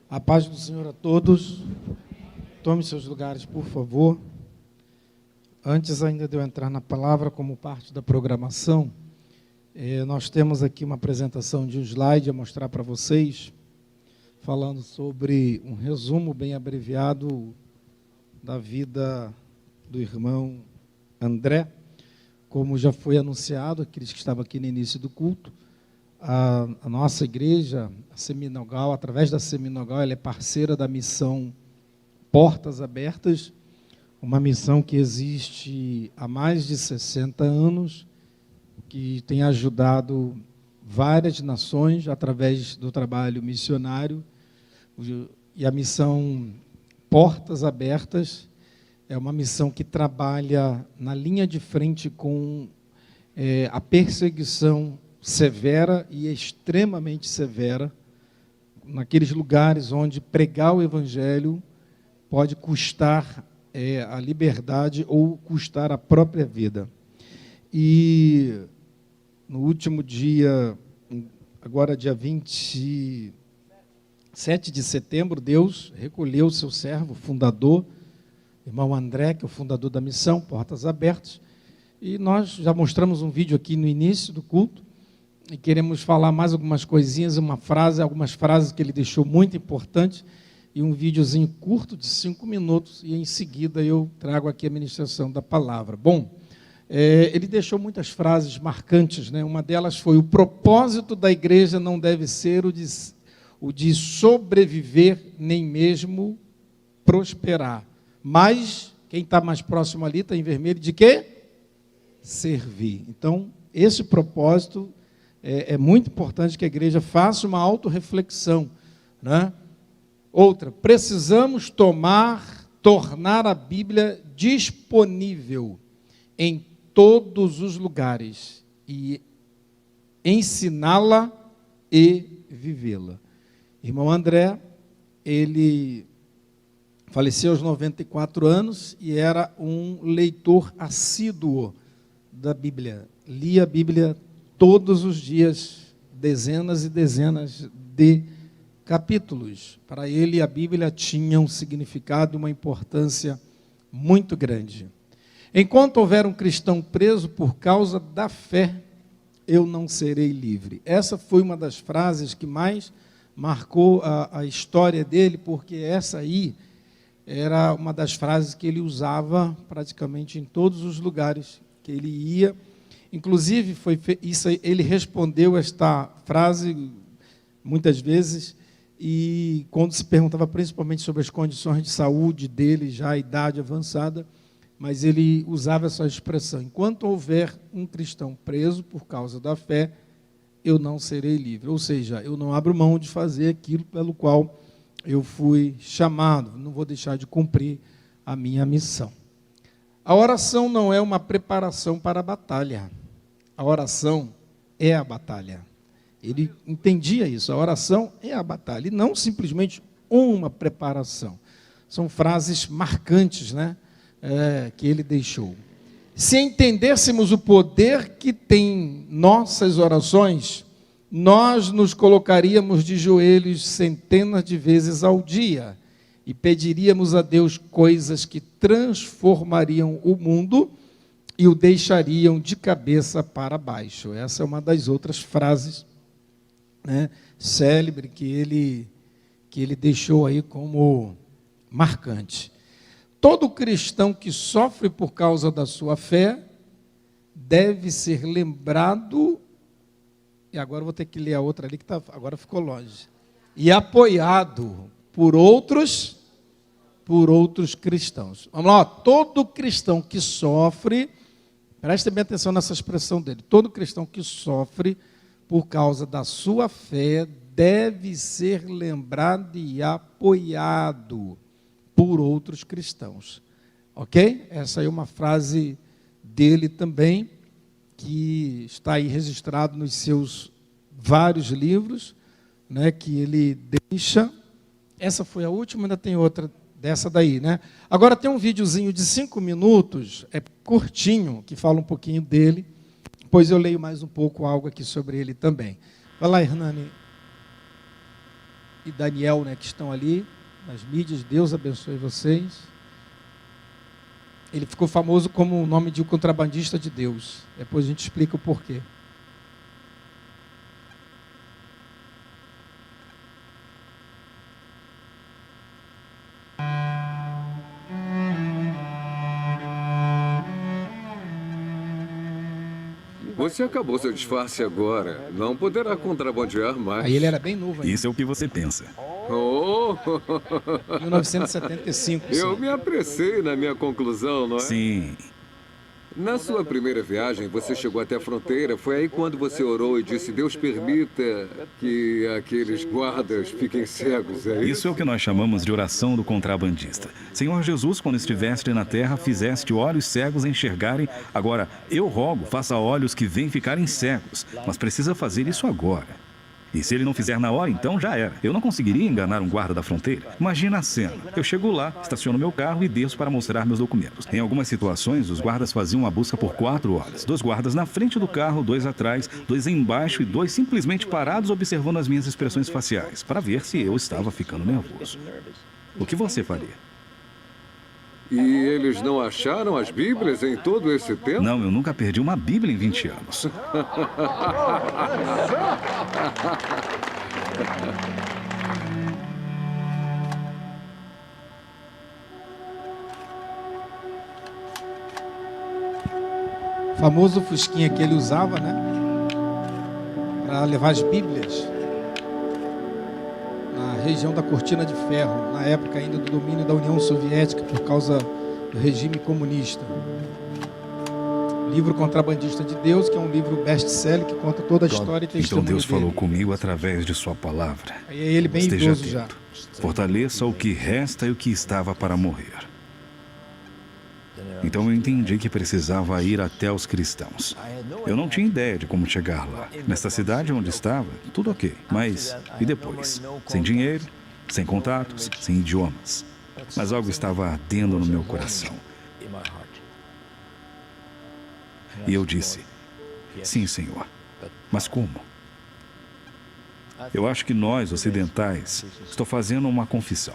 A paz do Senhor a todos. Tome seus lugares, por favor. Antes ainda de eu entrar na palavra, como parte da programação, nós temos aqui uma apresentação de um slide a mostrar para vocês, falando sobre um resumo bem abreviado da vida do irmão André. Como já foi anunciado, aqueles que estavam aqui no início do culto, a nossa igreja, a Seminogal, através da Seminogal, ela é parceira da missão Portas Abertas, uma missão que existe há mais de 60 anos, que tem ajudado várias nações através do trabalho missionário. E a missão Portas Abertas é uma missão que trabalha na linha de frente com a perseguição severa e extremamente severa, naqueles lugares onde pregar o evangelho pode custar a liberdade ou custar a própria vida. E no último dia, agora dia 27 de setembro, Deus recolheu o seu servo, fundador, irmão André, que é o fundador da missão Portas Abertas, e nós já mostramos um vídeo aqui no início do culto, e queremos falar mais algumas coisinhas, algumas frases que ele deixou muito importantes, e um videozinho curto de 5 minutos, e em seguida eu trago aqui a ministração da palavra. Bom, ele deixou muitas frases marcantes, né? Uma delas foi: o propósito da igreja não deve ser o de sobreviver, nem mesmo prosperar. Mas, quem está mais próximo ali, está em vermelho, de quê? Servir. Então, esse propósito é muito importante que a igreja faça uma autorreflexão, né? Outra, precisamos tornar a Bíblia disponível em todos os lugares e ensiná-la e vivê-la. Irmão André, ele faleceu aos 94 anos e era um leitor assíduo da Bíblia. Lia a Bíblia todos os dias, dezenas e dezenas de capítulos. Para ele, a Bíblia tinha um significado e uma importância muito grande. Enquanto houver um cristão preso por causa da fé, eu não serei livre. Essa foi uma das frases que mais marcou a história dele, porque essa aí era uma das frases que ele usava praticamente em todos os lugares que ele ia. Inclusive, ele respondeu esta frase muitas vezes, e quando se perguntava principalmente sobre as condições de saúde dele, já a idade avançada, mas ele usava essa expressão: enquanto houver um cristão preso por causa da fé, eu não serei livre. Ou seja, eu não abro mão de fazer aquilo pelo qual eu fui chamado, não vou deixar de cumprir a minha missão. A oração não é uma preparação para a batalha. A oração é a batalha. Ele entendia isso, a oração é a batalha, e não simplesmente uma preparação. São frases marcantes, né, que ele deixou. Se entendêssemos o poder que tem nossas orações, nós nos colocaríamos de joelhos centenas de vezes ao dia e pediríamos a Deus coisas que transformariam o mundo e o deixariam de cabeça para baixo. Essa é uma das outras frases, né, célebre que ele deixou aí como marcante. Todo cristão que sofre por causa da sua fé deve ser lembrado, e agora eu vou ter que ler a outra ali, que agora ficou longe, e apoiado por outros cristãos. Vamos lá, todo cristão que sofre, preste bem atenção nessa expressão dele, todo cristão que sofre por causa da sua fé deve ser lembrado e apoiado por outros cristãos. Ok? Essa é uma frase dele também, que está aí registrado nos seus vários livros, né, que ele deixa. Essa foi a última, ainda tem outra dessa daí, né? Agora tem um videozinho de 5 minutos, é curtinho, que fala um pouquinho dele, depois eu leio mais um pouco algo aqui sobre ele também. Vai lá, Hernani. e Daniel, né, que estão ali nas mídias. Deus abençoe vocês. Ele ficou famoso como o nome de um contrabandista de Deus. Depois a gente explica o porquê. Você acabou seu disfarce agora. Não poderá contrabandear mais. Aí ele era bem novo ainda. Isso é o que você pensa. Oh! 1975. Eu sim. me apressei na minha conclusão, não é? Sim. Na sua primeira viagem, você chegou até a fronteira. Foi aí quando você orou e disse: Deus permita que aqueles guardas fiquem cegos. É Isso isso? é o que nós chamamos de oração do contrabandista. Senhor Jesus, quando estiveste na terra, fizeste olhos cegos enxergarem. Agora, eu rogo, faça olhos que vêm ficarem cegos. Mas precisa fazer isso agora. E se ele não fizer na hora, então já era. Eu não conseguiria enganar um guarda da fronteira. Imagina a cena. Eu chego lá, estaciono meu carro e desço para mostrar meus documentos. Em algumas situações, os guardas faziam a busca por 4 horas. 2 guardas na frente do carro, 2 atrás, 2 embaixo e 2 simplesmente parados observando as minhas expressões faciais, para ver se eu estava ficando nervoso. O que você faria? E eles não acharam as Bíblias em todo esse tempo? Não, eu nunca perdi uma Bíblia em 20 anos. O famoso fusquinha que ele usava, né? Para levar as Bíblias na região da Cortina de Ferro, na época ainda do domínio da União Soviética, por causa do regime comunista. Livro Contrabandista de Deus, que é um livro best-seller que conta toda a história e Então testemunho Deus falou dele. comigo através de sua palavra. Aí é ele bem Esteja idoso já. atento. Fortaleça o que resta e o que estava para morrer. Então eu entendi que precisava ir até os cristãos. Eu não tinha ideia de como chegar lá. Nessa cidade onde estava, tudo ok. Mas, e depois? Sem dinheiro, sem contatos, sem idiomas. Mas algo estava ardendo no meu coração. E eu disse, sim, Senhor. Mas como? Eu acho que nós, ocidentais, estou fazendo uma confissão.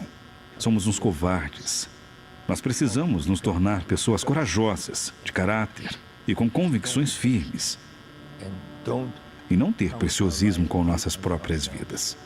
Somos uns covardes. Nós precisamos nos tornar pessoas corajosas, de caráter e com convicções firmes. E não ter preciosismo com nossas próprias vidas.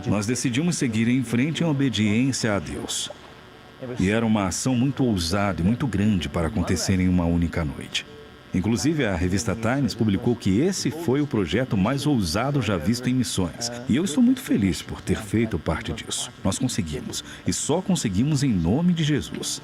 Nós decidimos seguir em frente em obediência a Deus. E era uma ação muito ousada e muito grande para acontecer em uma única noite. Inclusive, a revista Times publicou que esse foi o projeto mais ousado já visto em missões. E eu estou muito feliz por ter feito parte disso. Nós conseguimos. E só conseguimos em nome de Jesus.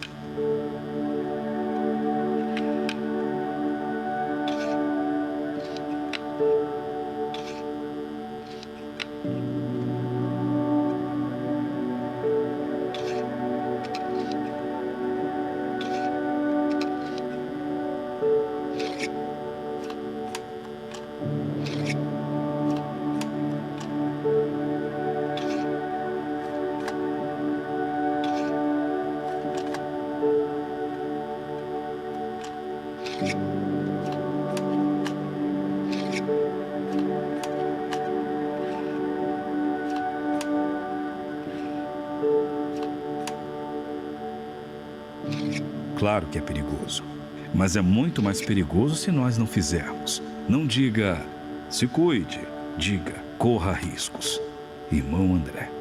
Claro que é perigoso, mas é muito mais perigoso se nós não fizermos. Não diga, se cuide, diga, corra riscos. Irmão André.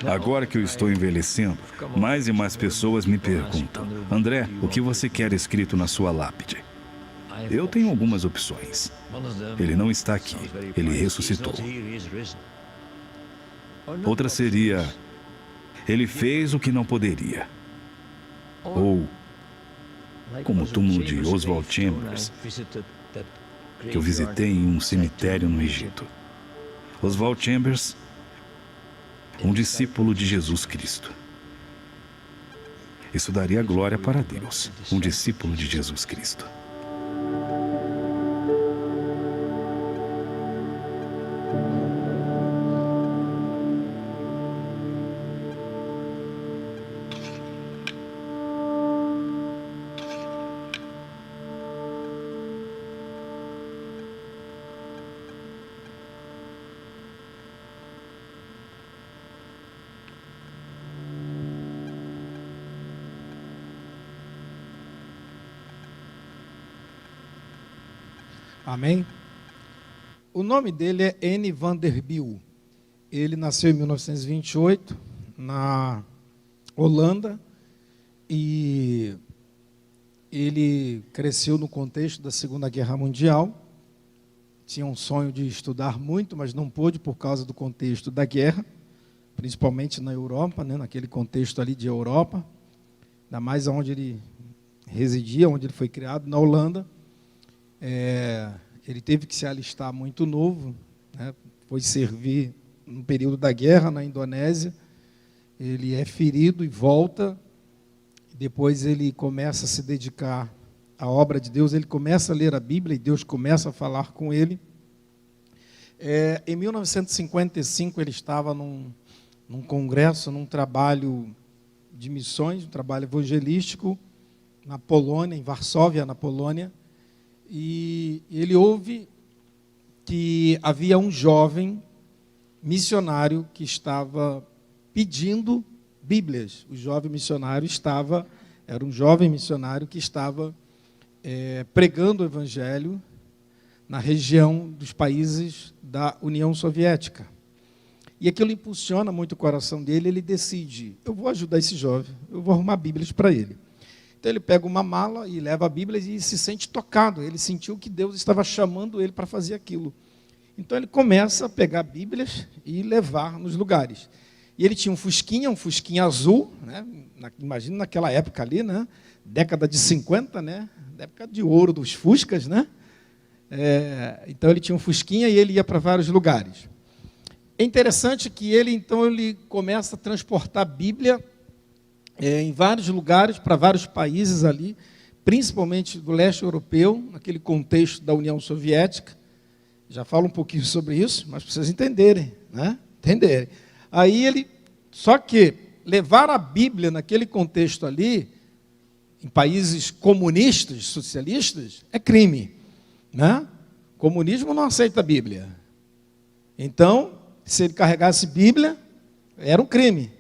Agora que eu estou envelhecendo, mais e mais pessoas me perguntam, André, o que você quer escrito na sua lápide? Eu tenho algumas opções. Ele não está aqui. Ele ressuscitou. Outra seria: ele fez o que não poderia. Ou, como o túmulo de Oswald Chambers, que eu visitei em um cemitério no Egito. Oswald Chambers, um discípulo de Jesus Cristo. Isso daria glória para Deus, um discípulo de Jesus Cristo. Amém? O nome dele é N. Vanderbilt. Ele nasceu em 1928, na Holanda, e ele cresceu no contexto da Segunda Guerra Mundial. Tinha um sonho de estudar muito, mas não pôde por causa do contexto da guerra, principalmente na Europa, né, naquele contexto ali de Europa, ainda mais onde ele residia, onde ele foi criado, na Holanda. Ele teve que se alistar muito novo, né? Foi servir no período da guerra na Indonésia. Ele é ferido e volta. Depois ele começa a se dedicar à obra de Deus. Ele começa a ler a Bíblia e Deus começa a falar com ele. Em 1955 ele estava num congresso, num trabalho de missões, um trabalho evangelístico na Polônia, em Varsóvia, na Polônia. E ele ouve que havia um jovem missionário que estava pedindo Bíblias. O jovem missionário era um jovem missionário que estava pregando o Evangelho na região dos países da União Soviética. E aquilo impulsiona muito o coração dele. Ele decide: eu vou ajudar esse jovem, eu vou arrumar Bíblias para ele. Então ele pega uma mala e leva a Bíblia e se sente tocado. Ele sentiu que Deus estava chamando ele para fazer aquilo. Então ele começa a pegar Bíblias e levar nos lugares. E ele tinha um fusquinha azul, né? Imagina naquela época ali, né? Década de 50, né? Época de ouro dos fuscas, né? Então ele tinha um fusquinha e ele ia para vários lugares. É interessante que ele começa a transportar a Bíblia em vários lugares, para vários países ali, principalmente do leste europeu, naquele contexto da União Soviética. Já falo um pouquinho sobre isso, mas para vocês entenderem, né? Só que levar a Bíblia naquele contexto ali, em países comunistas, socialistas, é crime, né? O comunismo não aceita a Bíblia. Então, se ele carregasse Bíblia, era um crime.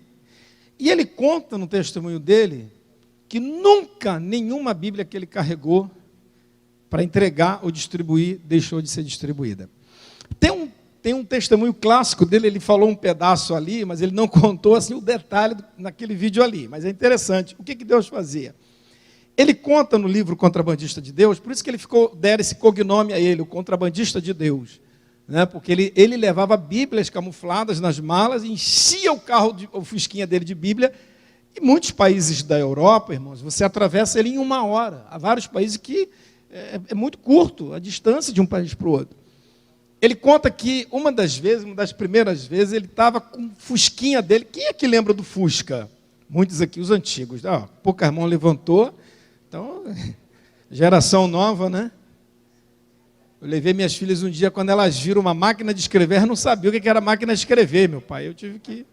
E ele conta no testemunho dele que nunca nenhuma Bíblia que ele carregou para entregar ou distribuir deixou de ser distribuída. Tem um testemunho clássico dele, ele falou um pedaço ali, mas ele não contou assim, o detalhe naquele vídeo ali. Mas é interessante. O que Deus fazia? Ele conta no livro Contrabandista de Deus, por isso que deram esse cognome a ele, o Contrabandista de Deus. Né? Porque ele levava Bíblias camufladas nas malas, enchia o fusquinha dele de Bíblia, e muitos países da Europa, irmãos, você atravessa ele em 1 hora. Há vários países que é muito curto a distância de um país para o outro. Ele conta que uma das primeiras vezes, ele estava com o fusquinha dele. Quem é que lembra do Fusca? Muitos aqui, os antigos. Pouca irmão levantou. Então, geração nova, né? Eu levei minhas filhas um dia, quando elas viram uma máquina de escrever, não sabia o que era máquina de escrever, meu pai. Eu tive que,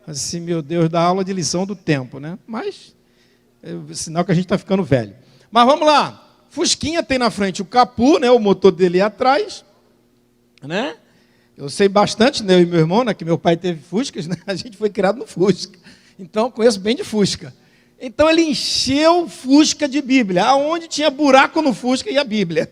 assim, meu Deus, dar aula de lição do tempo, né? Mas, sinal que a gente está ficando velho. Mas vamos lá. Fusquinha tem na frente o capô, né? O motor dele atrás, né? Eu sei bastante, né? Eu e meu irmão, né? Que meu pai teve Fuscas, né? A gente foi criado no Fusca. Então, conheço bem de Fusca. Então, ele encheu o Fusca de Bíblia. Aonde tinha buraco no Fusca ia a Bíblia.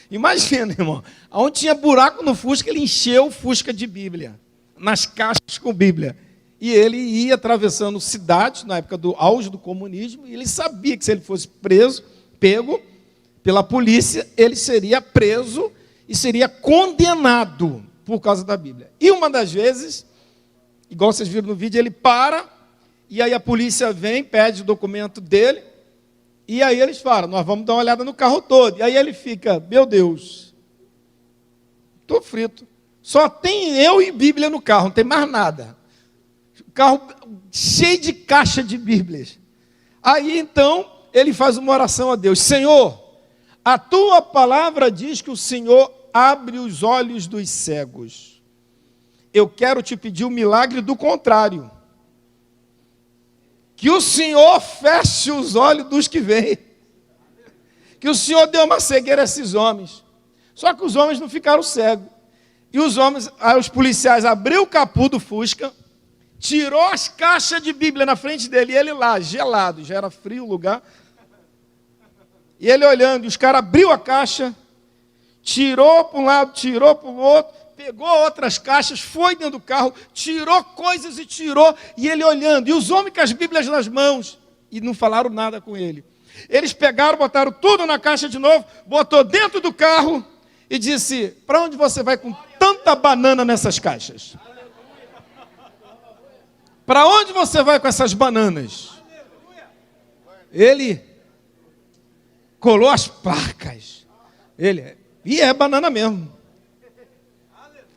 Imagina, irmão, onde tinha buraco no Fusca, ele encheu o Fusca de Bíblia, nas caixas com Bíblia. E ele ia atravessando cidades, na época do auge do comunismo, e ele sabia que se ele fosse pego, pela polícia, ele seria preso e seria condenado por causa da Bíblia. E uma das vezes, igual vocês viram no vídeo, ele para, e aí a polícia vem, pede o documento dele, e aí eles falam, nós vamos dar uma olhada no carro todo. E aí ele fica, meu Deus, estou frito. Só tem eu e Bíblia no carro, não tem mais nada. O carro cheio de caixa de Bíblias. Aí então, ele faz uma oração a Deus. Senhor, a tua palavra diz que o Senhor abre os olhos dos cegos. Eu quero te pedir um milagre do contrário. Que o Senhor feche os olhos dos que veem. Que o Senhor dê uma cegueira a esses homens. Só que os homens não ficaram cegos. E os homens, aí os policiais abriu o capô do Fusca, tirou as caixas de Bíblia na frente dele, e ele lá, gelado, já era frio o lugar. E ele olhando, e os caras abriu a caixa, tirou para um lado, tirou para o outro, pegou outras caixas, foi dentro do carro, tirou coisas e tirou, e ele olhando, e os homens com as Bíblias nas mãos, e não falaram nada com ele. Eles pegaram, botaram tudo na caixa de novo, botou dentro do carro, e disse, para onde você vai com tanta banana nessas caixas? Para onde você vai com essas bananas? Ele colou as placas. E é banana mesmo.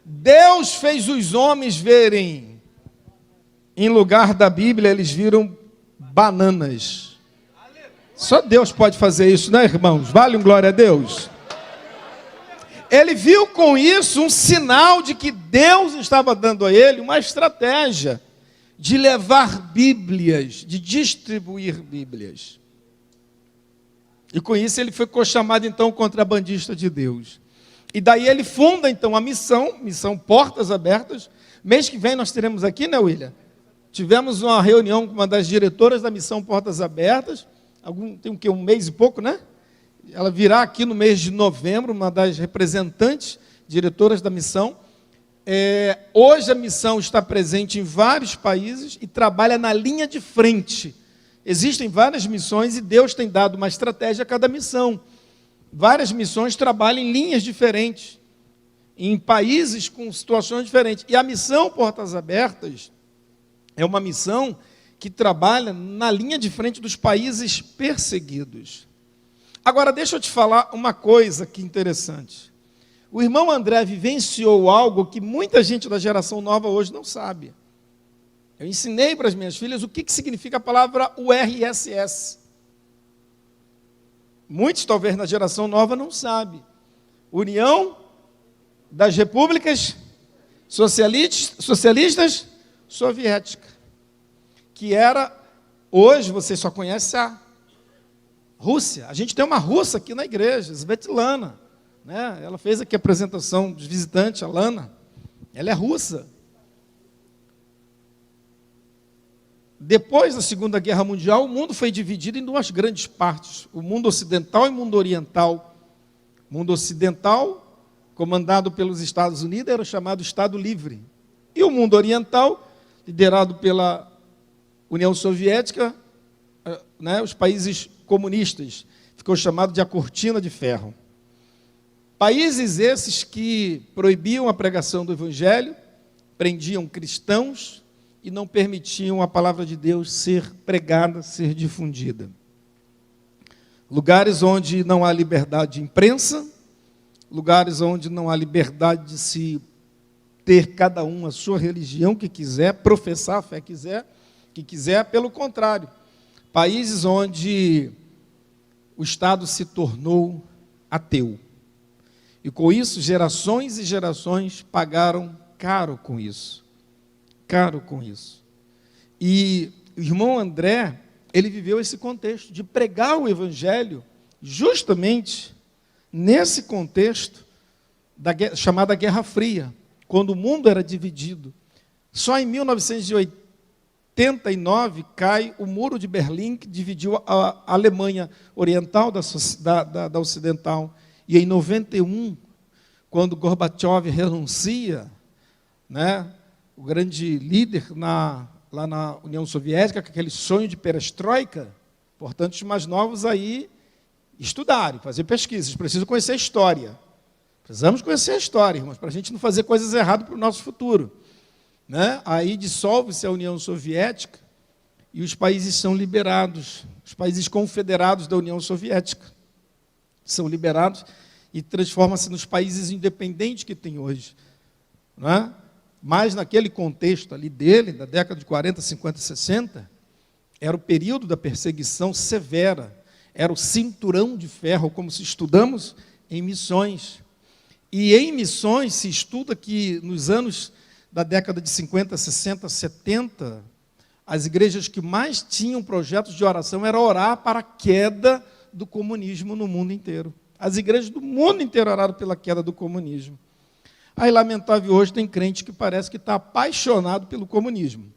Deus fez os homens verem, em lugar da Bíblia, eles viram bananas. Só Deus pode fazer isso, né, irmãos? Vale um glória a Deus. Ele viu com isso um sinal de que Deus estava dando a ele uma estratégia de levar Bíblias, de distribuir Bíblias. E com isso ele ficou chamado então contrabandista de Deus. E daí ele funda então a missão Portas Abertas. Mês que vem nós teremos aqui, né, William? Tivemos uma reunião com uma das diretoras da missão Portas Abertas. Tem o quê? Um mês e pouco, né? Ela virá aqui no mês de novembro, uma das representantes, diretoras da missão. Hoje a missão está presente em vários países e trabalha na linha de frente. Existem várias missões e Deus tem dado uma estratégia a cada missão. Várias missões trabalham em linhas diferentes, em países com situações diferentes. E a missão Portas Abertas é uma missão que trabalha na linha de frente dos países perseguidos. Agora, deixa eu te falar uma coisa que interessante. O irmão André vivenciou algo que muita gente da geração nova hoje não sabe. Eu ensinei para as minhas filhas o que significa a palavra URSS. Muitos, talvez, na geração nova não sabem. União das Repúblicas Socialistas Soviéticas. Que era, hoje, você só conhece a Rússia. A gente tem uma russa aqui na igreja, Svetlana, né? Ela fez aqui a apresentação dos visitantes, a Lana. Ela é russa. Depois da Segunda Guerra Mundial, o mundo foi dividido em duas grandes partes, o mundo ocidental e o mundo oriental. O mundo ocidental, comandado pelos Estados Unidos, era chamado Estado Livre. E o mundo oriental, liderado pela União Soviética, né, os países comunistas, ficou chamado de a cortina de ferro. Países esses que proibiam a pregação do Evangelho, prendiam cristãos e não permitiam a palavra de Deus ser pregada, ser difundida. Lugares onde não há liberdade de imprensa, lugares onde não há liberdade de se ter cada um a sua religião que quiser, professar a fé que quiser, pelo contrário. Países onde o Estado se tornou ateu. E com isso, gerações e gerações pagaram caro com isso. Caro com isso. E o irmão André, ele viveu esse contexto de pregar o Evangelho justamente nesse contexto chamada Guerra Fria, quando o mundo era dividido. Só em 1989 cai o Muro de Berlim, que dividiu a Alemanha Oriental da Ocidental. E em 91, quando Gorbachev renuncia, né, o grande líder lá na União Soviética, com aquele sonho de perestroika, portanto, os mais novos aí Estudarem, fazer pesquisas, precisam conhecer a história. Precisamos conhecer a história, irmãos, para a gente não fazer coisas erradas para o nosso futuro. Né? Aí dissolve-se a União Soviética e os países são liberados, os países confederados da União Soviética são liberados e transformam-se nos países independentes que tem hoje. Né? Mas naquele contexto ali dele, da década de 40, 50, 60, era o período da perseguição severa, era o cinturão de ferro, como se estudamos em missões. E em missões se estuda que nos anos da década de 50, 60, 70, as igrejas que mais tinham projetos de oração era orar para a queda do comunismo no mundo inteiro. As igrejas do mundo inteiro oraram pela queda do comunismo. Aí, lamentável, hoje tem crente que parece que está apaixonado pelo comunismo.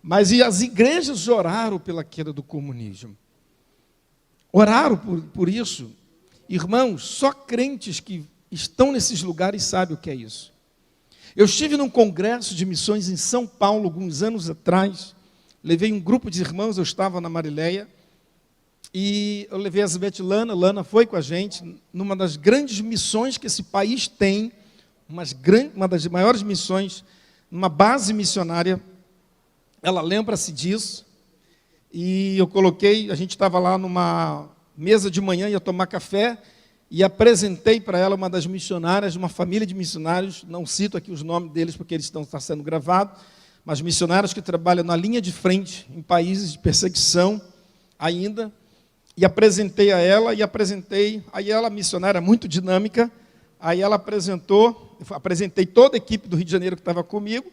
Mas e as igrejas oraram pela queda do comunismo. Oraram por isso. Irmãos, só crentes que estão nesses lugares sabem o que é isso. Eu estive num congresso de missões em São Paulo, alguns anos atrás. Levei um grupo de irmãos, eu estava na Marileia, e eu levei a Zibete Lana. Lana foi com a gente, numa das grandes missões que esse país tem, uma das maiores missões, numa base missionária. Ela lembra-se disso. E eu coloquei, a gente estava lá numa mesa de manhã, ia tomar café, e apresentei para ela uma das missionárias, uma família de missionários, não cito aqui os nomes deles porque eles estão sendo gravados, mas missionários que trabalham na linha de frente, em países de perseguição ainda, e apresentei a ela, aí ela, missionária muito dinâmica, aí ela apresentei toda a equipe do Rio de Janeiro que estava comigo,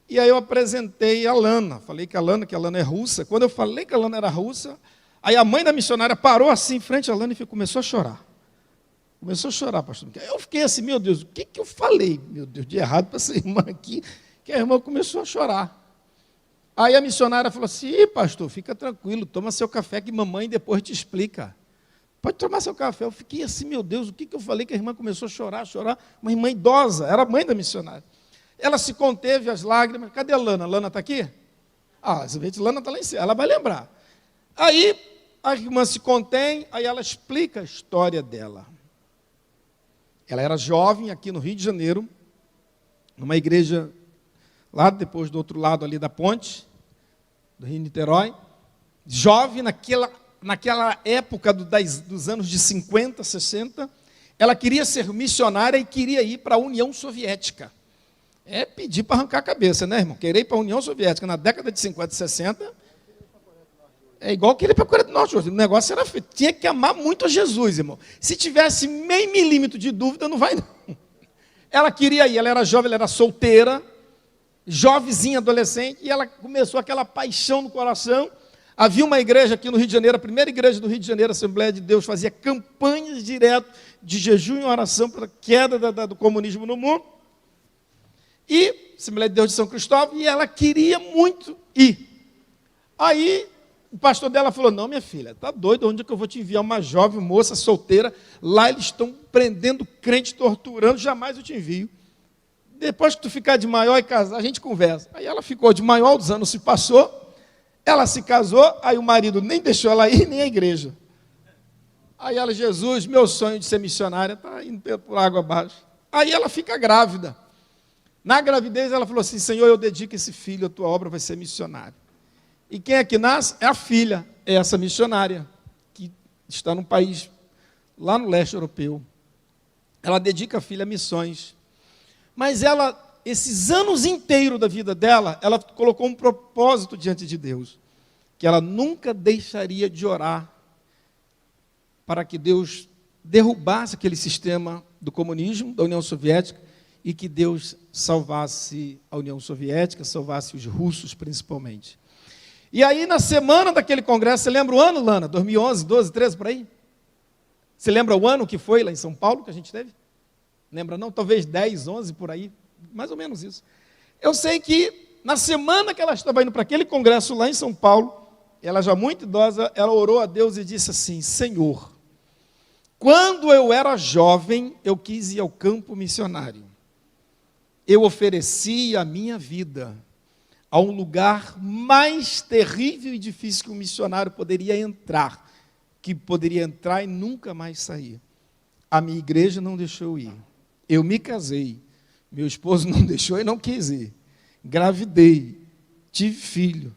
e aí eu apresentei a Lana, falei que a Lana é russa. Quando eu falei que a Lana era russa, aí a mãe da missionária parou assim em frente à Lana e começou a chorar. Começou a chorar, pastor. Eu fiquei assim, meu Deus, o que eu falei, meu Deus, de errado para essa irmã aqui, que a irmã começou a chorar. Aí a missionária falou assim, pastor, fica tranquilo, toma seu café que mamãe depois te explica. Pode tomar seu café. Eu fiquei assim, meu Deus, o que eu falei que a irmã começou a chorar, uma irmã idosa, era a mãe da missionária. Ela se conteve as lágrimas. Cadê a Lana? A Lana está aqui? Ah, essa vez a Lana está lá em cima, ela vai lembrar. Aí a irmã se contém, aí ela explica a história dela. Ela era jovem aqui no Rio de Janeiro, numa igreja lá depois do outro lado ali da ponte, do Rio Niterói. Jovem naquela época dos anos de 50, 60, ela queria ser missionária e queria ir para a União Soviética. É pedir para arrancar a cabeça, né, irmão? Querer ir para a União Soviética na década de 50 e 60... é igual querer ir para a Coreia do Norte. O negócio era feito. Tinha que amar muito a Jesus, irmão. Se tivesse meio milímetro de dúvida, não vai não. Ela queria ir, ela era jovem, ela era solteira, jovenzinha, adolescente, e ela começou aquela paixão no coração. Havia uma igreja aqui no Rio de Janeiro, a primeira igreja do Rio de Janeiro, a Assembleia de Deus, fazia campanhas direto de jejum e oração para a queda do comunismo no mundo. E a Assembleia de Deus de São Cristóvão, e ela queria muito ir. Aí o pastor dela falou, não, minha filha, está doido, onde é que eu vou te enviar uma jovem moça solteira? Lá eles estão prendendo crente, torturando, jamais eu te envio. Depois que tu ficar de maior e casar, a gente conversa. Aí ela ficou de maior, os anos se passou, ela se casou, aí o marido nem deixou ela ir, nem a igreja. Aí ela, Jesus, meu sonho de ser missionária está indo por água abaixo. Aí ela fica grávida. Na gravidez ela falou assim, Senhor, eu dedico esse filho, a tua obra vai ser missionária. E quem é que nasce? É a filha, é essa missionária, que está num país lá no leste europeu. Ela dedica a filha a missões. Mas ela, esses anos inteiros da vida dela, ela colocou um propósito diante de Deus, que ela nunca deixaria de orar para que Deus derrubasse aquele sistema do comunismo, da União Soviética, e que Deus salvasse a União Soviética, salvasse os russos principalmente. E aí, na semana daquele congresso, você lembra o ano, Lana? 2011, 12, 13, por aí? Você lembra o ano que foi lá em São Paulo, que a gente teve? Lembra não? Talvez 10, 11, por aí, mais ou menos isso. Eu sei que, na semana que ela estava indo para aquele congresso lá em São Paulo, ela já muito idosa, ela orou a Deus e disse assim, Senhor, quando eu era jovem, eu quis ir ao campo missionário. Eu ofereci a minha vida a um lugar mais terrível e difícil que um missionário poderia entrar, que poderia entrar e nunca mais sair. A minha igreja não deixou eu ir. Eu me casei. Meu esposo não deixou e não quis ir. Engravidei. Tive filho.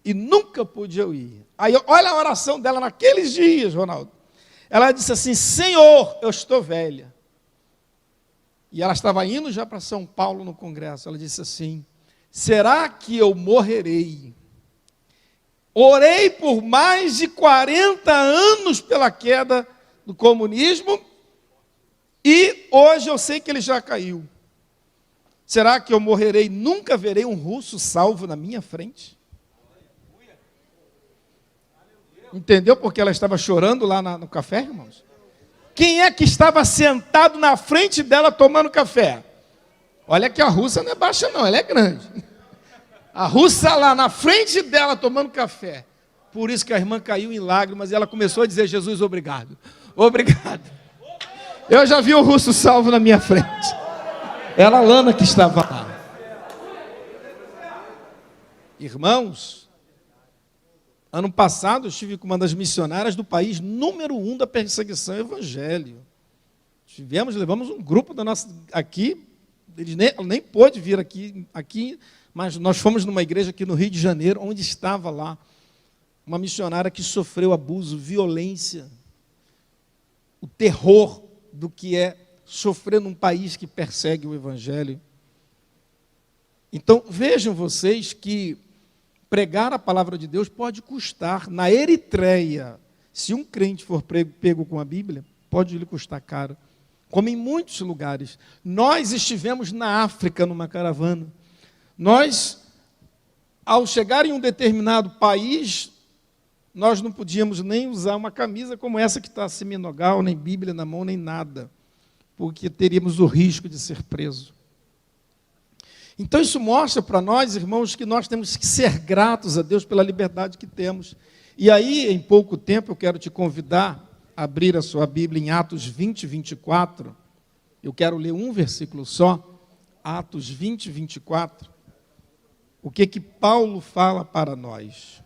E nunca pude eu ir. Aí, olha a oração dela naqueles dias, Ronaldo. Ela disse assim: Senhor, eu estou velha. E ela estava indo já para São Paulo no congresso. Ela disse assim: será que eu morrerei? Orei por mais de 40 anos pela queda do comunismo e hoje eu sei que ele já caiu. Será que eu morrerei? Nunca verei um russo salvo na minha frente? Entendeu porque ela estava chorando lá no café, irmãos? Quem é que estava sentado na frente dela tomando café? Olha que a russa não é baixa não, ela é grande. A russa lá na frente dela tomando café. Por isso que a irmã caiu em lágrimas e ela começou a dizer: Jesus, obrigado. Obrigado. Eu já vi um russo salvo na minha frente. Era a Lana que estava lá. Irmãos, ano passado eu estive com uma das missionárias do país número 1 da perseguição ao evangelho. Levamos um grupo da nossa aqui, ela nem pôde vir aqui, mas nós fomos numa igreja aqui no Rio de Janeiro, onde estava lá uma missionária que sofreu abuso, violência, o terror do que é sofrer num país que persegue o evangelho. Então, vejam vocês que pregar a palavra de Deus pode custar. Na Eritreia, se um crente for pego com a Bíblia, pode lhe custar caro. Como em muitos lugares. Nós estivemos na África numa caravana. Nós, ao chegar em um determinado país, nós não podíamos nem usar uma camisa como essa que está seminogal, nem Bíblia na mão, nem nada, porque teríamos o risco de ser preso. Então isso mostra para nós, irmãos, que nós temos que ser gratos a Deus pela liberdade que temos. E aí, em pouco tempo, eu quero te convidar a abrir a sua Bíblia em Atos 20, 24. Eu quero ler um versículo só, Atos 20, 24. O que Paulo fala para nós?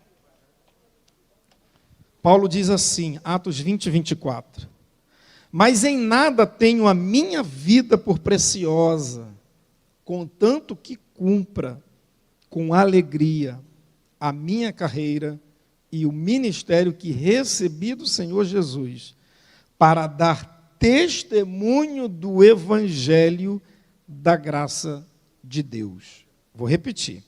Paulo diz assim, Atos 20, 24. Mas em nada tenho a minha vida por preciosa, contanto que cumpra com alegria a minha carreira e o ministério que recebi do Senhor Jesus, para dar testemunho do evangelho da graça de Deus. Vou repetir.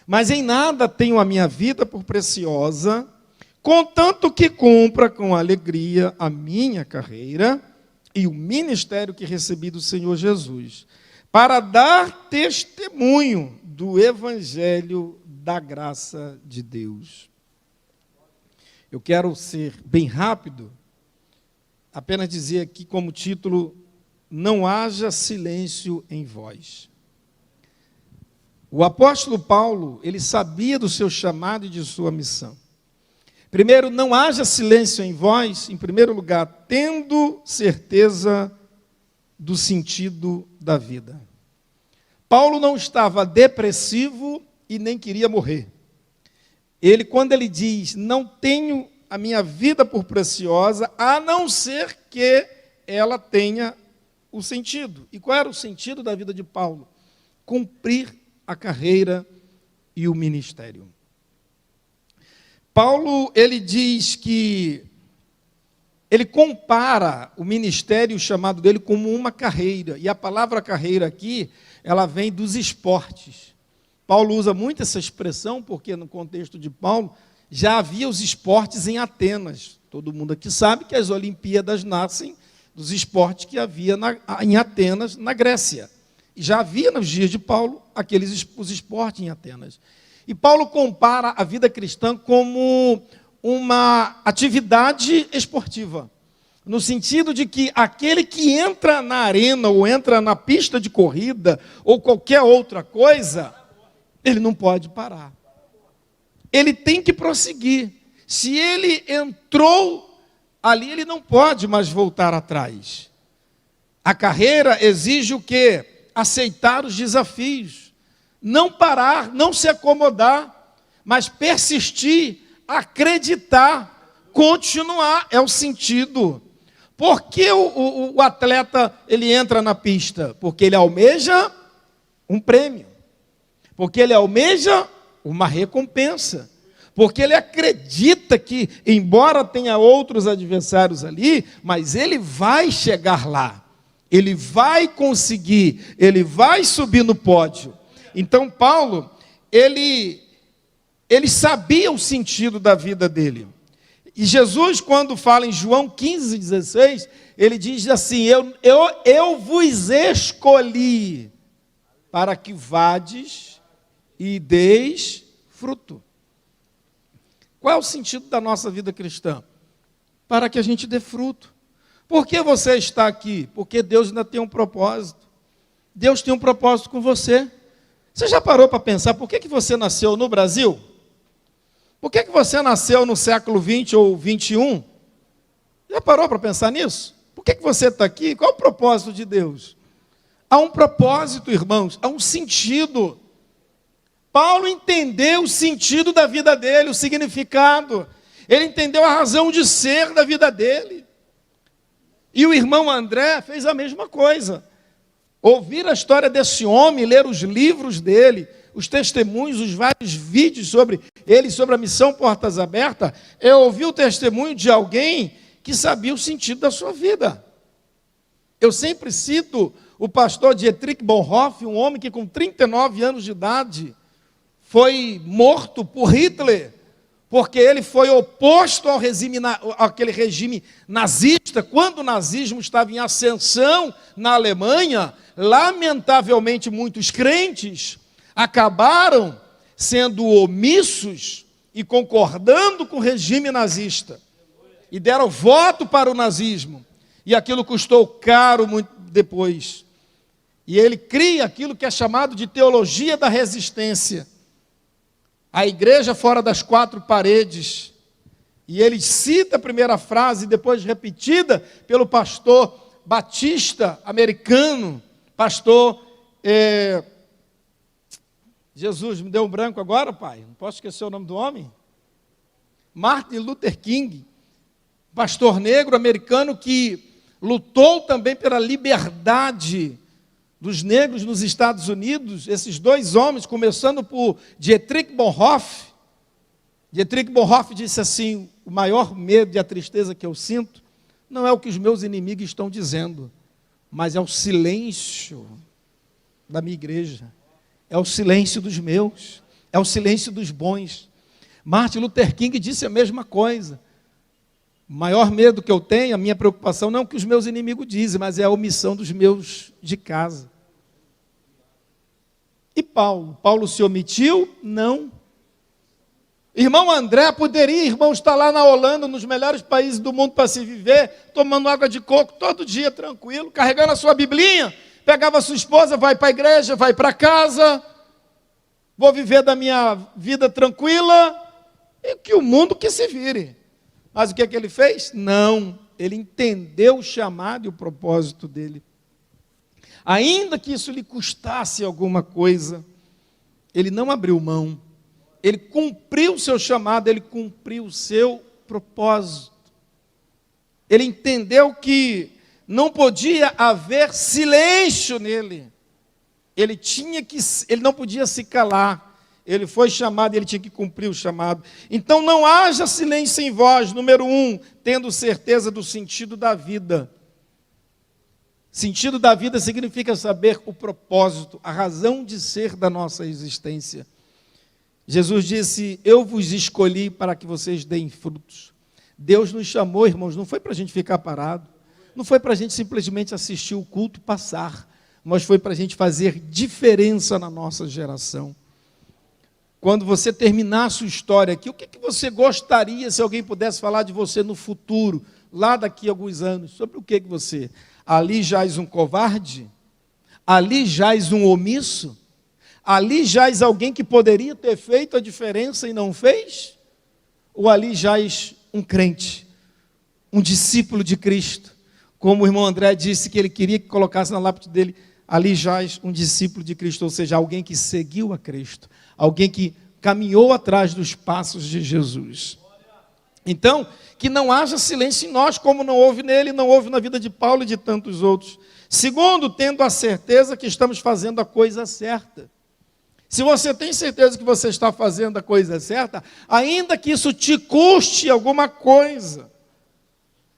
Mas em nada tenho a minha vida por preciosa, contanto que cumpra com alegria a minha carreira e o ministério que recebi do Senhor Jesus, para dar testemunho do evangelho da graça de Deus. Eu quero ser bem rápido, apenas dizer aqui como título: não haja silêncio em vós. O apóstolo Paulo, ele sabia do seu chamado e de sua missão. Primeiro, não haja silêncio em vós, em primeiro lugar, tendo certeza do sentido da vida. Paulo não estava depressivo e nem queria morrer. Quando ele diz, não tenho a minha vida por preciosa, a não ser que ela tenha o sentido. E qual era o sentido da vida de Paulo? Cumprir a carreira e o ministério. Paulo, ele diz que ele compara o ministério chamado dele como uma carreira, e a palavra carreira aqui, ela vem dos esportes. Paulo usa muito essa expressão, porque no contexto de Paulo, já havia os esportes em Atenas. Todo mundo aqui sabe que as Olimpíadas nascem dos esportes que havia em Atenas, na Grécia. E já havia nos dias de Paulo os esportes em Atenas. E Paulo compara a vida cristã como uma atividade esportiva, no sentido de que aquele que entra na arena, ou entra na pista de corrida, ou qualquer outra coisa, ele não pode parar. Ele tem que prosseguir. Se ele entrou ali, ele não pode mais voltar atrás. A carreira exige o quê? Aceitar os desafios. Não parar, não se acomodar, mas persistir, acreditar, Continuar é o sentido. Por que o atleta ele entra na pista? Porque ele almeja um prêmio. Porque ele almeja uma recompensa. Porque ele acredita que, embora tenha outros adversários ali, mas ele vai chegar lá. Ele vai conseguir, ele vai subir no pódio. Então Paulo, ele sabia o sentido da vida dele. E Jesus, quando fala em João 15,16, ele diz assim, eu vos escolhi para que vades e deis fruto. Qual é o sentido da nossa vida cristã? Para que a gente dê fruto. Por que você está aqui? Porque Deus ainda tem um propósito. Deus tem um propósito com você. Você já parou para pensar por que você nasceu no Brasil? Por que você nasceu no século 20 ou 21? Já parou para pensar nisso? Por que você está aqui? Qual é o propósito de Deus? Há um propósito, irmãos, há um sentido. Paulo entendeu o sentido da vida dele, o significado. Ele entendeu a razão de ser da vida dele. E o irmão André fez a mesma coisa. Ouvir a história desse homem, ler os livros dele, os testemunhos, os vários vídeos sobre ele, sobre a missão Portas Abertas, é ouvir o testemunho de alguém que sabia o sentido da sua vida. Eu sempre cito o pastor Dietrich Bonhoeffer, um homem que com 39 anos de idade foi morto por Hitler, porque ele foi oposto àquele regime nazista. Quando o nazismo estava em ascensão na Alemanha, lamentavelmente muitos crentes acabaram sendo omissos e concordando com o regime nazista. E deram voto para o nazismo. E aquilo custou caro muito depois. E ele cria aquilo que é chamado de teologia da resistência. A igreja fora das quatro paredes. E ele cita a primeira frase, depois repetida pelo pastor batista americano, pastor... Jesus, me deu um branco agora, pai? Não posso esquecer o nome do homem? Martin Luther King, pastor negro americano que lutou também pela liberdade dos negros nos Estados Unidos. Esses dois homens, começando por Dietrich Bonhoeffer. Dietrich Bonhoeffer disse assim, o maior medo e a tristeza que eu sinto não é o que os meus inimigos estão dizendo, mas é o silêncio da minha igreja. É o silêncio dos meus, é o silêncio dos bons. Martin Luther King disse a mesma coisa. O maior medo que eu tenho, a minha preocupação, não é o que os meus inimigos dizem, mas é a omissão dos meus de casa. E Paulo se omitiu? Não. Irmão André poderia, irmão, estar lá na Holanda, nos melhores países do mundo para se viver, tomando água de coco todo dia, tranquilo, carregando a sua biblinha, pegava a sua esposa, vai para a igreja, vai para casa, vou viver da minha vida tranquila, e que o mundo que se vire. Mas o que é que ele fez? Não, ele entendeu o chamado e o propósito dele. Ainda que isso lhe custasse alguma coisa, ele não abriu mão, ele cumpriu o seu chamado, ele cumpriu o seu propósito. Ele entendeu que não podia haver silêncio nele. Ele não podia se calar. Ele foi chamado e ele tinha que cumprir o chamado. Então não haja silêncio em vós, número 1, tendo certeza do sentido da vida. Sentido da vida significa saber o propósito, a razão de ser da nossa existência. Jesus disse, eu vos escolhi para que vocês deem frutos. Deus nos chamou, irmãos, não foi para a gente ficar parado. Não foi para a gente simplesmente assistir o culto passar, mas foi para a gente fazer diferença na nossa geração. Quando você terminar a sua história aqui, o que você gostaria se alguém pudesse falar de você no futuro, lá daqui a alguns anos? Sobre o que você? Ali jaz um covarde? Ali jaz um omisso? Ali jaz alguém que poderia ter feito a diferença e não fez? Ou ali jaz um crente, um discípulo de Cristo? Como o irmão André disse que ele queria que colocasse na lápide dele, ali jaz um discípulo de Cristo, ou seja, alguém que seguiu a Cristo, alguém que caminhou atrás dos passos de Jesus. Então, que não haja silêncio em nós, como não houve nele, não houve na vida de Paulo e de tantos outros. Segundo, tendo a certeza que estamos fazendo a coisa certa. Se você tem certeza que você está fazendo a coisa certa, ainda que isso te custe alguma coisa,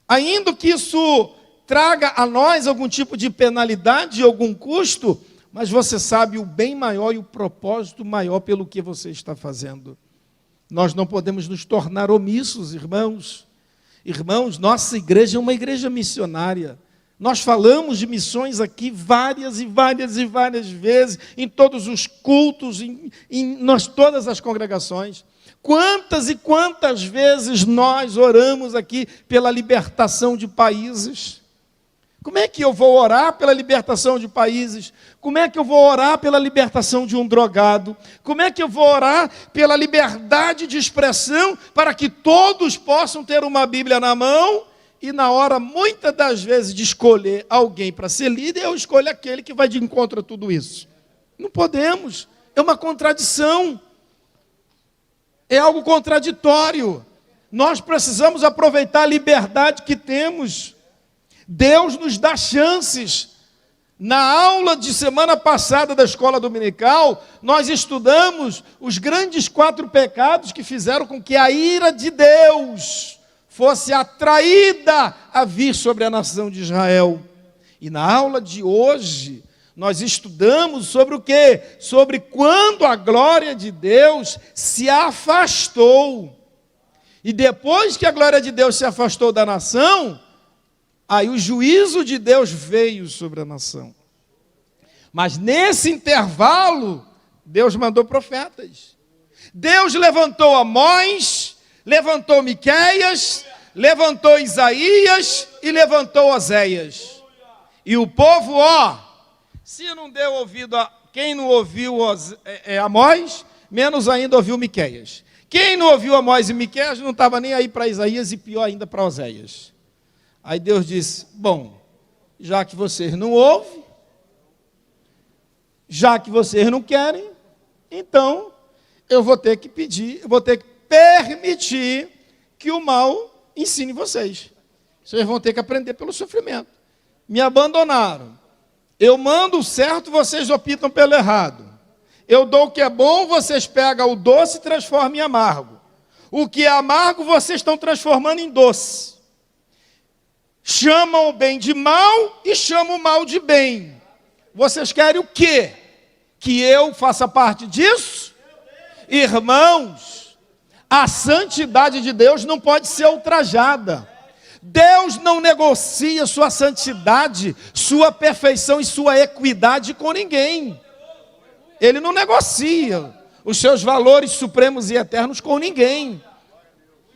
ainda que isso traga a nós algum tipo de penalidade, algum custo, mas você sabe o bem maior e o propósito maior pelo que você está fazendo. Nós não podemos nos tornar omissos, irmãos. Irmãos, nossa igreja é uma igreja missionária. Nós falamos de missões aqui várias e várias e várias vezes, em todos os cultos, em todas as congregações. Quantas e quantas vezes nós oramos aqui pela libertação de países? Como é que eu vou orar pela libertação de países? Como é que eu vou orar pela libertação de um drogado? Como é que eu vou orar pela liberdade de expressão para que todos possam ter uma Bíblia na mão e na hora, muitas das vezes, de escolher alguém para ser líder, eu escolho aquele que vai de encontro a tudo isso? Não podemos. É uma contradição. É algo contraditório. Nós precisamos aproveitar a liberdade que temos. Deus nos dá chances. Na aula de semana passada da escola dominical, nós estudamos os grandes 4 pecados que fizeram com que a ira de Deus fosse atraída a vir sobre a nação de Israel. E na aula de hoje, nós estudamos sobre o quê? Sobre quando a glória de Deus se afastou. E depois que a glória de Deus se afastou da nação, aí o juízo de Deus veio sobre a nação. Mas nesse intervalo, Deus mandou profetas. Deus levantou Amós, levantou Miqueias, levantou Isaías e levantou Oséias. E o povo, se não deu ouvido a quem não ouviu Amós, menos ainda ouviu Miqueias. Quem não ouviu Amós e Miqueias não estava nem aí para Isaías e pior ainda para Oséias. Aí Deus disse, bom, já que vocês não ouvem, já que vocês não querem, então eu vou ter que pedir, eu vou ter que permitir que o mal ensine vocês. Vocês vão ter que aprender pelo sofrimento. Me abandonaram. Eu mando o certo, vocês optam pelo errado. Eu dou o que é bom, vocês pegam o doce e transformam em amargo. O que é amargo, vocês estão transformando em doce. Chamam o bem de mal e chamam o mal de bem. Vocês querem o quê? Que eu faça parte disso? Irmãos, a santidade de Deus não pode ser ultrajada. Deus não negocia sua santidade, sua perfeição e sua equidade com ninguém. Ele não negocia os seus valores supremos e eternos com ninguém.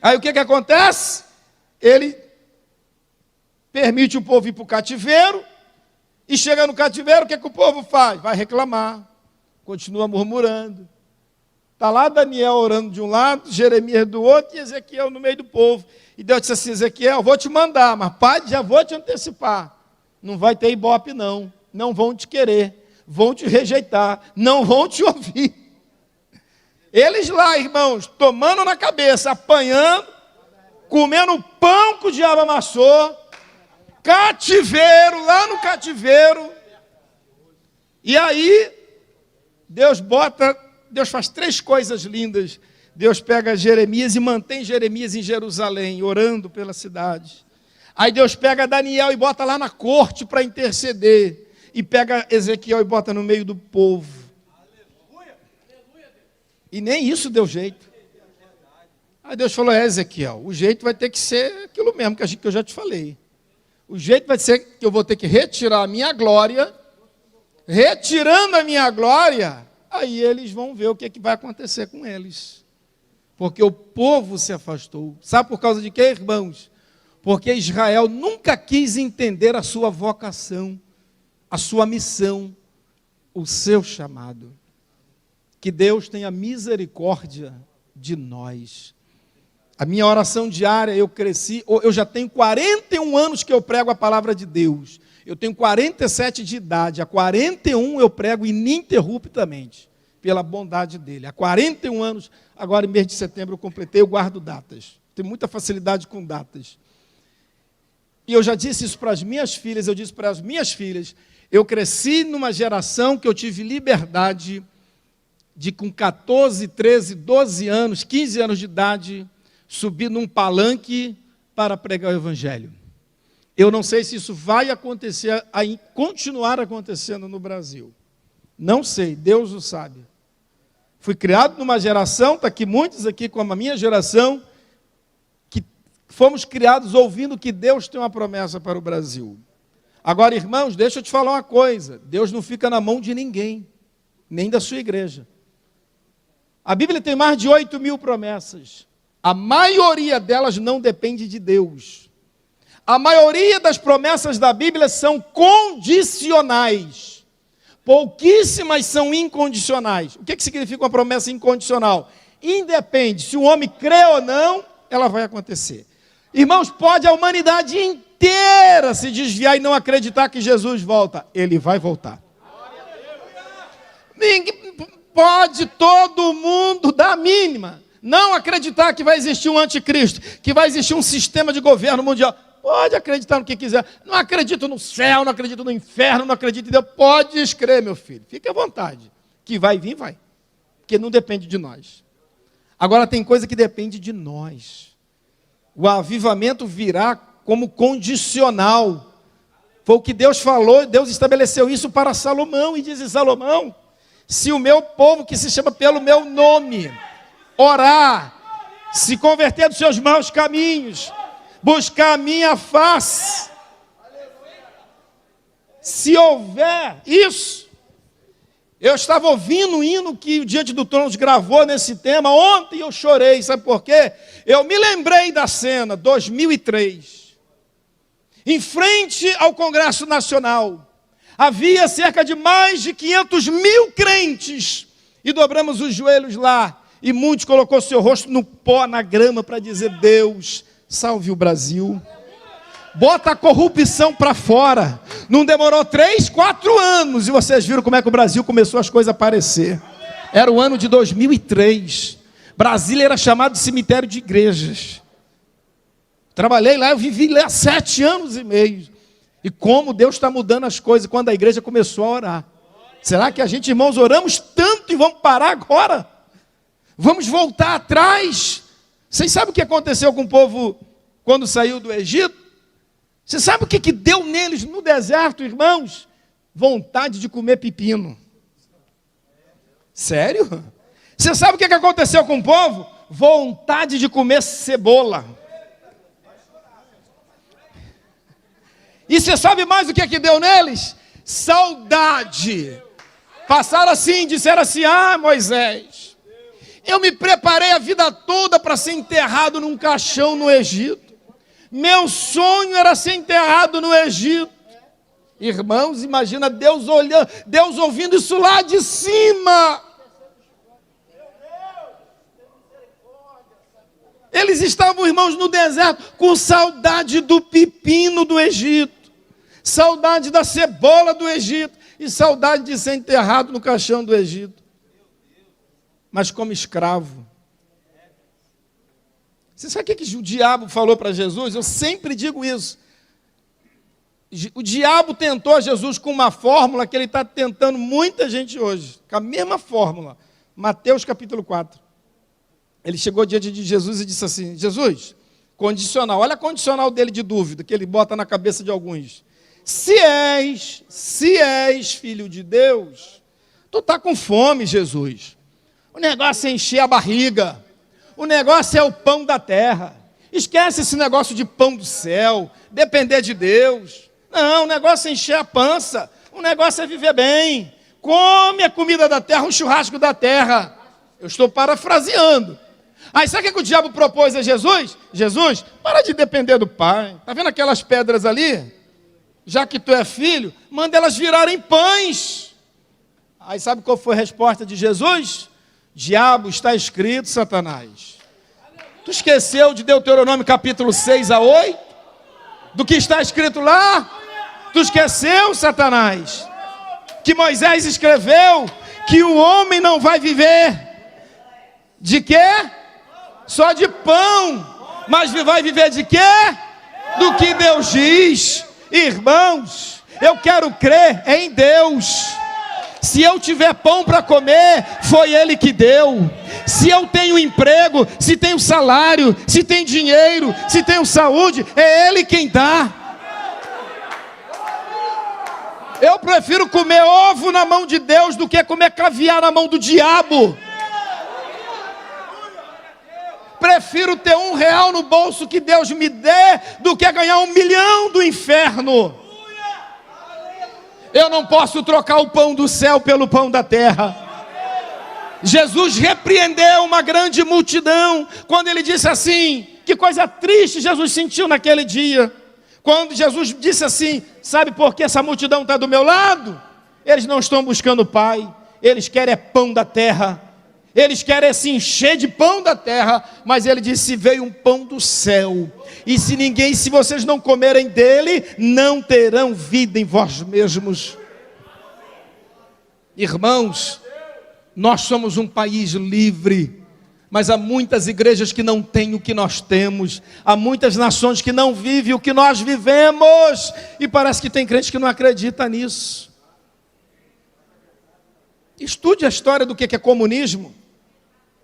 Aí o que acontece? Ele permite o povo ir para o cativeiro, e chega no cativeiro, o que o povo faz? Vai reclamar, continua murmurando. Está lá Daniel orando de um lado, Jeremias do outro, e Ezequiel no meio do povo. E Deus disse assim, Ezequiel, vou te mandar, mas pai, já vou te antecipar. Não vai ter ibope não, não vão te querer, vão te rejeitar, não vão te ouvir. Eles lá, irmãos, tomando na cabeça, apanhando, comendo pão que o diabo amassou, cativeiro, lá no cativeiro. E aí, Deus faz 3 coisas lindas. Deus pega Jeremias e mantém Jeremias em Jerusalém, orando pela cidade. Aí Deus pega Daniel e bota lá na corte para interceder. E pega Ezequiel e bota no meio do povo. E nem isso deu jeito. Aí Deus falou, Ezequiel, o jeito vai ter que ser aquilo mesmo que eu já te falei. O jeito vai ser que eu vou ter que retirar a minha glória. Retirando a minha glória, aí eles vão ver o que vai acontecer com eles. Porque o povo se afastou. Sabe por causa de quê, irmãos? Porque Israel nunca quis entender a sua vocação, a sua missão, o seu chamado. Que Deus tenha misericórdia de nós. A minha oração diária, eu já tenho 41 anos que eu prego a palavra de Deus. Eu tenho 47 de idade, há 41 eu prego ininterruptamente, pela bondade dele. Há 41 anos, agora em mês de setembro eu completei, eu guardo datas. tenho muita facilidade com datas. E eu já disse isso para as minhas filhas, eu cresci numa geração que eu tive liberdade de, com 14, 13, 12 anos, 15 anos de idade, subir num palanque para pregar o Evangelho. Eu não sei se isso vai acontecer, continuar acontecendo no Brasil. Não sei, Deus o sabe. Fui criado numa geração, está aqui muitos aqui como a minha geração, que fomos criados ouvindo que Deus tem uma promessa para o Brasil. Agora, irmãos, deixa eu te falar uma coisa. Deus não fica na mão de ninguém, nem da sua igreja. A Bíblia tem mais de 8.000 promessas. A maioria delas não depende de Deus. A maioria das promessas da Bíblia são condicionais. Pouquíssimas são incondicionais. O que significa uma promessa incondicional? Independe, se o homem crê ou não, ela vai acontecer. Irmãos, pode a humanidade inteira se desviar e não acreditar que Jesus volta. Ele vai voltar. Pode todo mundo dar a mínima não acreditar que vai existir um anticristo, que vai existir um sistema de governo mundial. Pode acreditar no que quiser. Não acredito no céu, não acredito no inferno, não acredito em Deus. Pode escrever, meu filho. Fique à vontade. Que vai vir, vai. Porque não depende de nós. Agora tem coisa que depende de nós. O avivamento virá como condicional. Foi o que Deus falou, Deus estabeleceu isso para Salomão. E diz Salomão, se o meu povo, que se chama pelo meu nome, orar, se converter dos seus maus caminhos, buscar a minha face, se houver isso. Eu estava ouvindo um hino que o Diante do Trono gravou nesse tema. Ontem eu chorei, sabe por quê? Eu me lembrei da cena, 2003. Em frente ao Congresso Nacional, havia cerca de mais de 500.000 crentes. E dobramos os joelhos lá. E muitos colocou seu rosto no pó, na grama, para dizer: Deus, salve o Brasil. Bota a corrupção para fora. Não demorou 3, 4 anos. E vocês viram como é que o Brasil começou as coisas a aparecer. Era o ano de 2003. Brasília era chamado de cemitério de igrejas. Trabalhei lá, eu vivi lá 7 anos e meio. E como Deus está mudando as coisas quando a igreja começou a orar. Será que a gente, irmãos, oramos tanto e vamos parar agora? Vamos voltar atrás? Vocês sabem o que aconteceu com o povo quando saiu do Egito? Você sabe o que deu neles no deserto, irmãos? Vontade de comer pepino. Sério? Você sabe o que aconteceu com o povo? Vontade de comer cebola. E você sabe mais o que deu neles? Saudade. Passaram assim, disseram assim: ah, Moisés, eu me preparei a vida toda para ser enterrado num caixão no Egito. Meu sonho era ser enterrado no Egito. Irmãos, imagina Deus olhando, Deus ouvindo isso lá de cima. Eles estavam, irmãos, no deserto com saudade do pepino do Egito, saudade da cebola do Egito e saudade de ser enterrado no caixão do Egito, mas como escravo. Você sabe o que o diabo falou para Jesus? Eu sempre digo isso. O diabo tentou a Jesus com uma fórmula que ele está tentando muita gente hoje, com a mesma fórmula. Mateus capítulo 4. Ele chegou diante de Jesus e disse assim: Jesus, condicional, olha a condicional dele de dúvida, que ele bota na cabeça de alguns. Se és filho de Deus, tu está com fome, Jesus. O negócio é encher a barriga. O negócio é o pão da terra. Esquece esse negócio de pão do céu, depender de Deus. Não, o negócio é encher a pança. O negócio é viver bem. Come a comida da terra, um churrasco da terra. Eu estou parafraseando. Aí sabe o que o diabo propôs a Jesus? Jesus, para de depender do Pai. Está vendo aquelas pedras ali? Já que tu é filho, manda elas virarem pães. Aí sabe qual foi a resposta de Jesus? Diabo, está escrito, Satanás. Tu esqueceu de Deuteronômio capítulo 6 a 8? Do que está escrito lá? Tu esqueceu, Satanás? Que Moisés escreveu que o homem não vai viver de quê? Só de pão, Mas vai viver de quê? Do que Deus diz. Irmãos, eu quero crer em Deus. Se eu tiver pão para comer, foi Ele que deu. Se eu tenho emprego, se tenho salário, se tenho dinheiro, se tenho saúde, é Ele quem dá. Eu prefiro comer ovo na mão de Deus do que comer caviar na mão do diabo. Prefiro ter R$1 no bolso que Deus me dê do que ganhar 1 milhão do inferno. Eu não posso trocar o pão do céu pelo pão da terra. Jesus repreendeu uma grande multidão quando ele disse assim, que coisa triste Jesus sentiu naquele dia. Quando Jesus disse assim, sabe por que essa multidão está do meu lado? Eles não estão buscando o Pai, eles querem pão da terra. Eles querem se encher de pão da terra, mas ele disse, veio um pão do céu. E se vocês não comerem dele, não terão vida em vós mesmos. Irmãos, nós somos um país livre, mas há muitas igrejas que não têm o que nós temos. Há muitas nações que não vivem o que nós vivemos. E parece que tem crente que não acredita nisso. Estude a história do que é comunismo.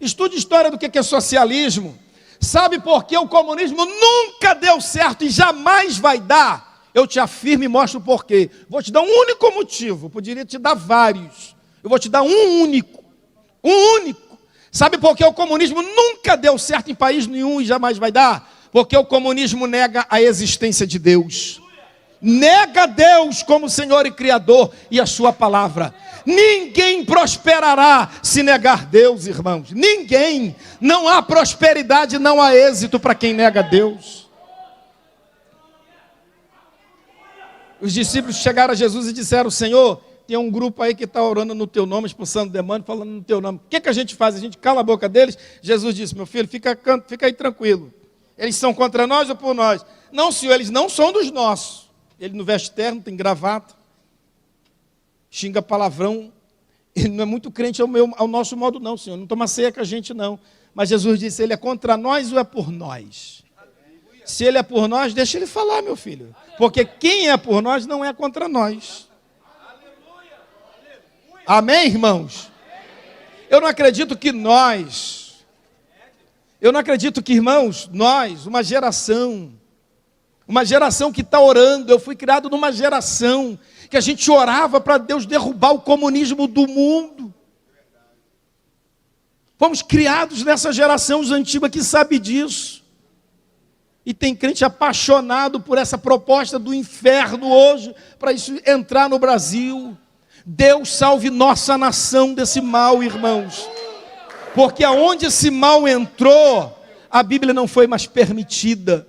Estude a história do que é socialismo. Sabe por que o comunismo nunca deu certo e jamais vai dar? Eu te afirmo e mostro o porquê. Vou te dar um único motivo. Poderia te dar vários. Eu vou te dar um único. Um único. Sabe por que o comunismo nunca deu certo em país nenhum e jamais vai dar? Porque o comunismo nega a existência de Deus. Nega Deus como Senhor e Criador e a sua palavra. Ninguém prosperará se negar Deus, irmãos. Ninguém. Não há prosperidade, não há êxito para quem nega Deus. Os discípulos chegaram a Jesus e disseram, Senhor, tem um grupo aí que está orando no teu nome, expulsando demônio, falando no teu nome. O que a gente faz? A gente cala a boca deles? Jesus disse, meu filho, fica aí tranquilo. Eles são contra nós ou por nós? Não, Senhor, eles não são dos nossos. Ele não veste terno, tem gravata, xinga palavrão. Ele não é muito crente ao nosso modo não, Senhor. Não toma ceia com a gente não. Mas Jesus disse, ele é contra nós ou é por nós? Se ele é por nós, deixa ele falar, meu filho. Porque quem é por nós não é contra nós. Amém, irmãos? Eu não acredito que irmãos, nós, uma geração que está orando, eu fui criado numa geração que a gente orava para Deus derrubar o comunismo do mundo. Fomos criados nessa geração antiga que sabe disso. E tem crente apaixonado por essa proposta do inferno hoje, para isso entrar no Brasil. Deus salve nossa nação desse mal, irmãos. Porque aonde esse mal entrou, a Bíblia não foi mais permitida.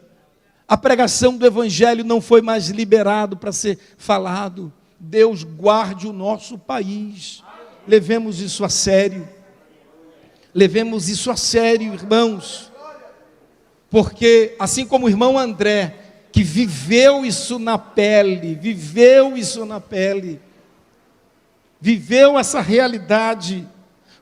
A pregação do Evangelho não foi mais liberado para ser falado. Deus guarde o nosso país. Levemos isso a sério. Levemos isso a sério, irmãos. Porque, assim como o irmão André, que viveu isso na pele, viveu essa realidade,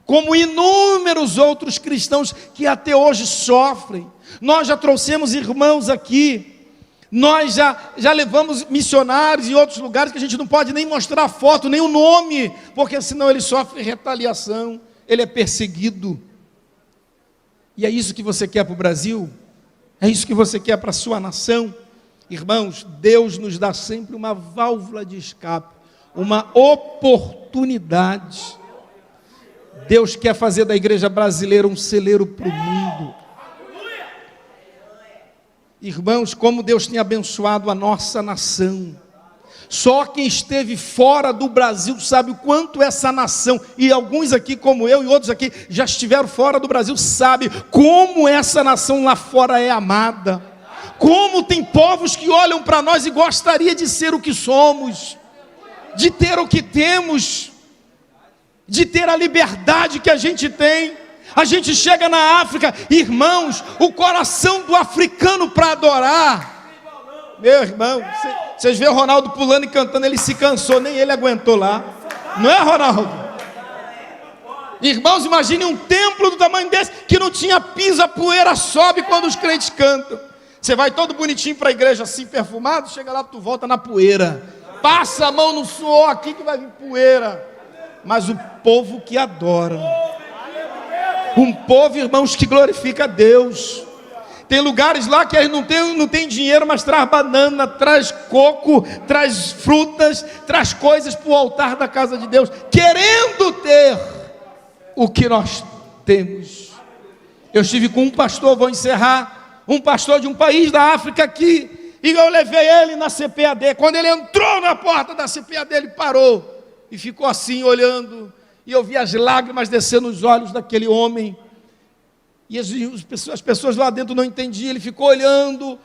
como inúmeros outros cristãos que até hoje sofrem. Nós já trouxemos irmãos aqui, nós já levamos missionários em outros lugares que a gente não pode nem mostrar a foto, nem o nome, porque senão ele sofre retaliação, ele é perseguido. E é isso que você quer para o Brasil? É isso que você quer para a sua nação? Irmãos, Deus nos dá sempre uma válvula de escape, uma oportunidade. Deus quer fazer da igreja brasileira um celeiro para o mundo. Irmãos, como Deus tem abençoado a nossa nação. Só quem esteve fora do Brasil sabe o quanto essa nação, e alguns aqui como eu e outros aqui já estiveram fora do Brasil, sabe como essa nação lá fora é amada. Como tem povos que olham para nós e gostaria de ser o que somos, de ter o que temos, de ter a liberdade que a gente tem. A gente chega na África, irmãos, o coração do africano para adorar. Meu irmão, vocês veem o Ronaldo pulando e cantando, ele se cansou, nem ele aguentou lá. Não é, Ronaldo? Irmãos, imagine um templo do tamanho desse, que não tinha piso, a poeira sobe quando os crentes cantam. Você vai todo bonitinho para a igreja assim, perfumado, chega lá, tu volta na poeira. Passa a mão no suor aqui que vai vir poeira. Mas o povo que adora, um povo, irmãos, que glorifica a Deus. Tem lugares lá que não tem dinheiro, mas traz banana, traz coco, traz frutas, traz coisas para o altar da casa de Deus, querendo ter o que nós temos. Eu estive com um pastor, vou encerrar, um pastor de um país da África aqui, e eu levei ele na CPAD. Quando ele entrou na porta da CPAD, ele parou e ficou assim olhando, e eu vi as lágrimas descendo nos olhos daquele homem, e as pessoas lá dentro não entendiam. Ele ficou olhando,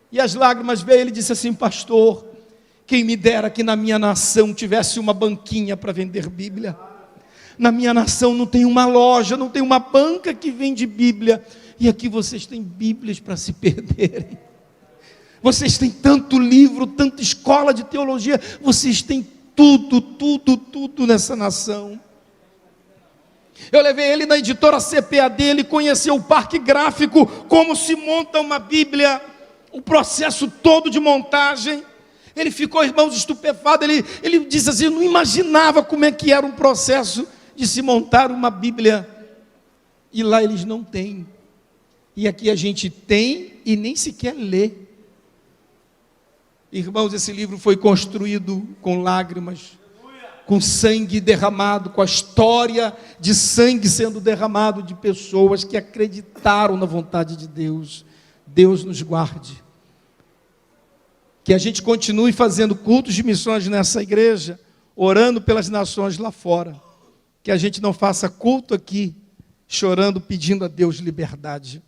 e as lágrimas veio. Ele disse assim: pastor, quem me dera que na minha nação tivesse uma banquinha para vender Bíblia. Na minha nação não tem uma loja, não tem uma banca que vende Bíblia, e aqui vocês têm Bíblias para se perderem. Vocês têm tanto livro, tanta escola de teologia, vocês têm tudo nessa nação. Eu levei ele na editora CPAD, ele conheceu o parque gráfico, como se monta uma Bíblia, o processo todo de montagem. Ele ficou, irmãos, estupefado. Ele disse assim: eu não imaginava como é que era um processo de se montar uma Bíblia, e lá eles não têm, e aqui a gente tem e nem sequer lê. Irmãos, esse livro foi construído com lágrimas, com sangue derramado, com a história de sangue sendo derramado de pessoas que acreditaram na vontade de Deus. Deus nos guarde. Que a gente continue fazendo cultos de missões nessa igreja, orando pelas nações lá fora. Que a gente não faça culto aqui, chorando, pedindo a Deus liberdade.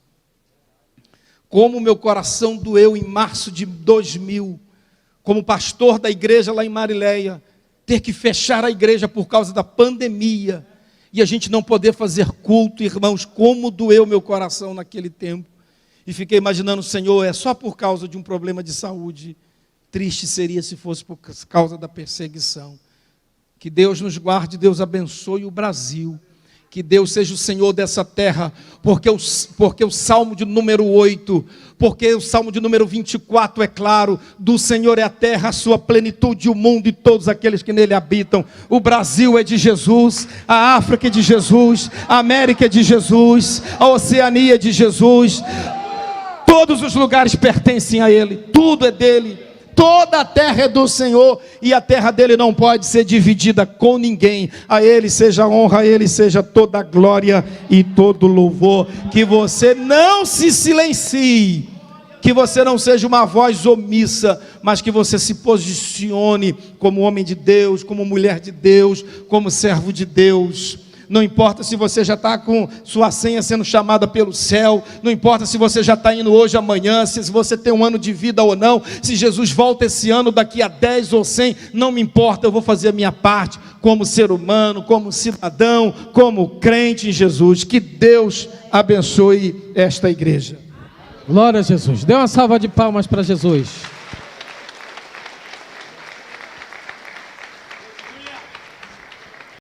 Como meu coração doeu em março de 2000, como pastor da igreja lá em Marileia, ter que fechar a igreja por causa da pandemia, e a gente não poder fazer culto, irmãos, como doeu meu coração naquele tempo. E fiquei imaginando: Senhor, é só por causa de um problema de saúde. Triste seria se fosse por causa da perseguição. Que Deus nos guarde, Deus abençoe o Brasil. Que Deus seja o Senhor dessa terra, porque o Salmo de número 8, porque o Salmo de número 24 é claro: do Senhor é a terra, a sua plenitude, o mundo e todos aqueles que nele habitam. O Brasil é de Jesus, a África é de Jesus, a América é de Jesus, a Oceania é de Jesus, todos os lugares pertencem a Ele, tudo é dele. Toda a terra é do Senhor, e a terra dele não pode ser dividida com ninguém. A Ele seja a honra, a Ele seja toda a glória e todo o louvor. Que você não se silencie, que você não seja uma voz omissa, mas que você se posicione como homem de Deus, como mulher de Deus, como servo de Deus. Não importa se você já está com sua senha sendo chamada pelo céu, não importa se você já está indo hoje, amanhã, se você tem um ano de vida ou não, se Jesus volta esse ano, daqui a 10 ou 100, não me importa, eu vou fazer a minha parte, como ser humano, como cidadão, como crente em Jesus. Que Deus abençoe esta igreja. Glória a Jesus. Dê uma salva de palmas para Jesus.